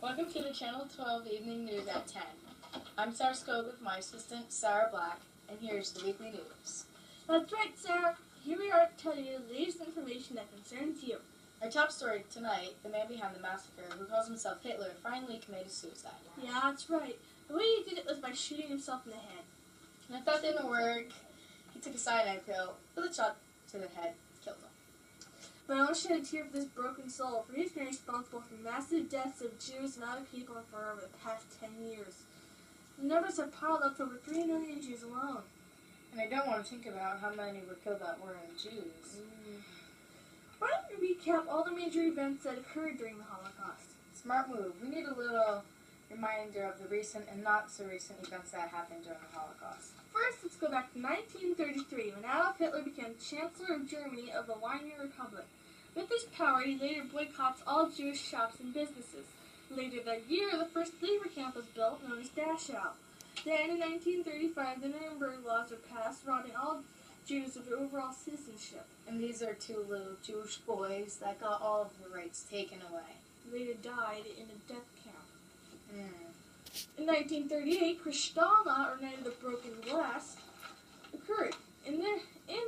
Welcome to the Channel 12 Evening News at 10. I'm Sara Sarah with my assistant, Sarah Black, and here's the weekly news. That's right, Sarah. Here we are to tell you the latest information that concerns you. Our top story tonight, the man behind the massacre, who calls himself Hitler, finally committed suicide. Yeah, that's right. The way he did it was by shooting himself in the head. And if that didn't work, he took a cyanide pill with a shot to the head, killed him. But I want to shed a tear for this broken soul, for he's been responsible for massive deaths of Jews and other people for over the past 10 years. The numbers have piled up to over 3 million Jews alone. And I don't want to think about how many were killed that weren't Jews. Why don't we recap all the major events that occurred during the Holocaust? Smart move. We need a little reminder of the recent and not so recent events that happened during the Holocaust. First, let's go back to 1933, when Adolf Hitler became Chancellor of Germany of the Weimar Republic. With his power, he later boycotts all Jewish shops and businesses. Later that year, the first labor camp was built, known as Dachau. Then, in 1935, the Nuremberg laws were passed, robbing all Jews of their overall citizenship. And these are two little Jewish boys that got all of the rights taken away. They later died in a death camp. In 1938, Kristallnacht, or Night of the Broken Glass, occurred. In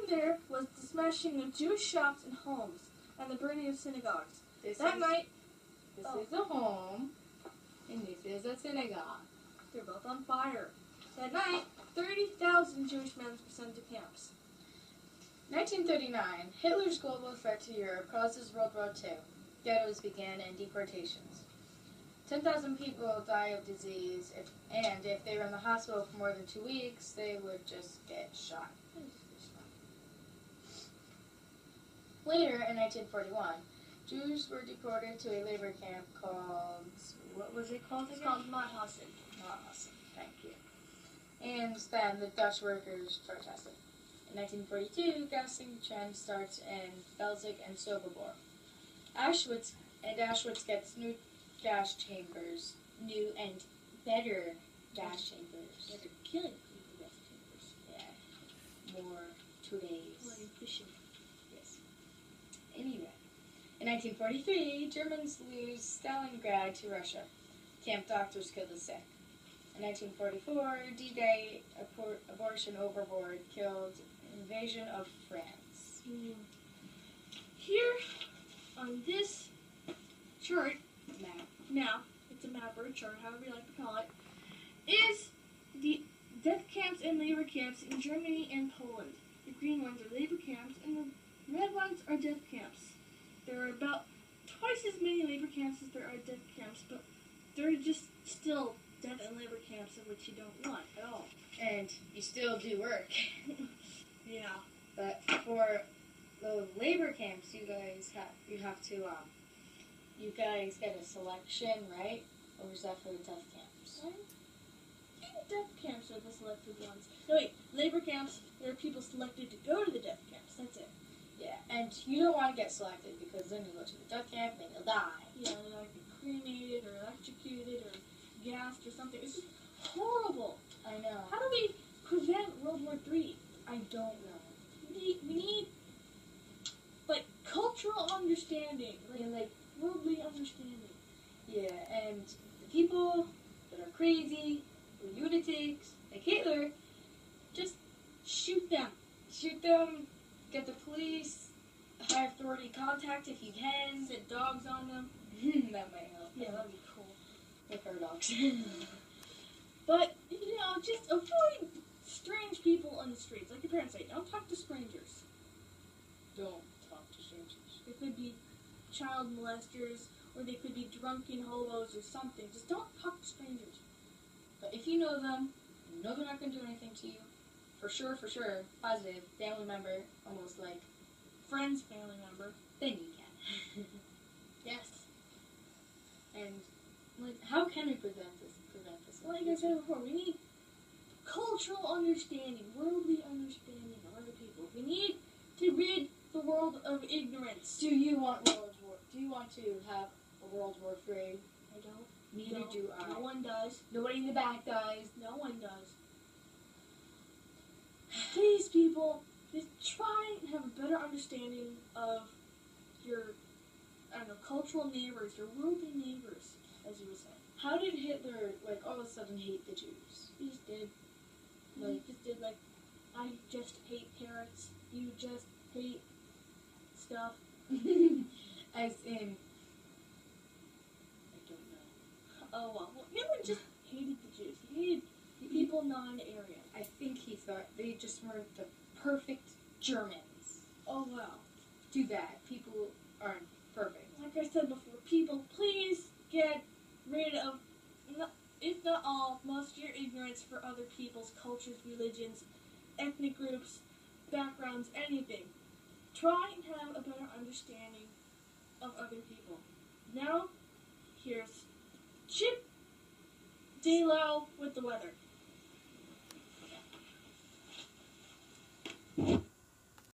there was the smashing of Jewish shops and homes, and the burning of synagogues. This is a home, and this is a synagogue. They're both on fire. That night, 30,000 Jewish men were sent to camps. 1939, Hitler's global threat to Europe causes World War II. Ghettos began and deportations. 10,000 people die of disease, and if they were in the hospital for more than 2 weeks, they would just get shot. Later, in 1941, Jews were deported to a labor camp called, what was it called again? It's called Mauthausen. Mauthausen, thank you. And then the Dutch workers protested. In 1942, gassing trend starts in Belzig and Sobibor. Auschwitz gets new gas chambers, new and better gas chambers. Yeah, they're killing people with gas chambers. Yeah, more today's. More efficient. Yes. Anyway, in 1943, Germans lose Stalingrad to Russia. Camp doctors kill the sick. In 1944, D-Day, abortion overboard, killed invasion of France. Here, on this chart, Map. it's a map or a chart, however you like to call it, is the death camps and labor camps in Germany and Poland. The green ones are labor camps, and the red ones are death camps. There are about twice as many labor camps as there are death camps, but they're just still death and labor camps of which you don't want at all. And you still do work. Yeah. But for the labor camps, you guys get a selection, right? Or is that for the death camps? I think death camps are the selected ones. No, wait, labor camps, there are people selected to go to the death camps. That's it. Yeah, and you don't want to get selected because then you go to the death camp and you'll die. Yeah, they're like cremated or electrocuted or gassed or something. It's just horrible. I know. How do we prevent World War III? I don't know. We need like cultural understanding, like worldly understanding. Yeah, and the people that are crazy, or lunatics, like Hitler, just shoot them. Shoot them, get the police, high authority contact if you can. Set dogs on them. That might help. Yeah, that'd be cool. With our dogs. But, just avoid strange people on the streets. Like your parents say, don't talk to strangers. Don't talk to strangers. They could be child molesters, or they could be drunken hobos or something. Just don't talk to strangers. But if you know them, you know they're not going to do anything to you. For sure, positive, family member, almost like Friend's family member. Then you can. Yes. And, how can we prevent this? Well, like I said before, we need cultural understanding, worldly understanding of other people. We need to rid the world of ignorance. Do you want to have a World War III? I don't. Neither do I. No one does. Nobody in the back does. No one does. Please, people, just try and have a better understanding of your I don't know, cultural neighbors or worldly neighbors, as you were saying. How did Hitler, like, all of a sudden hate the Jews? He just did. He just did, like, I just hate parrots. You just hate stuff. As in, I don't know. Oh, well, Hitler just hated the Jews. He hated people not in the area. I think he thought they just were the perfect Germans. Oh, wow. Too bad. People aren't perfect. Like I said before, people, please get rid of, if not all, most of your ignorance for other people's cultures, religions, ethnic groups, backgrounds, anything. Try and have a better understanding of other people. Now, here's Chip Dalo with the weather.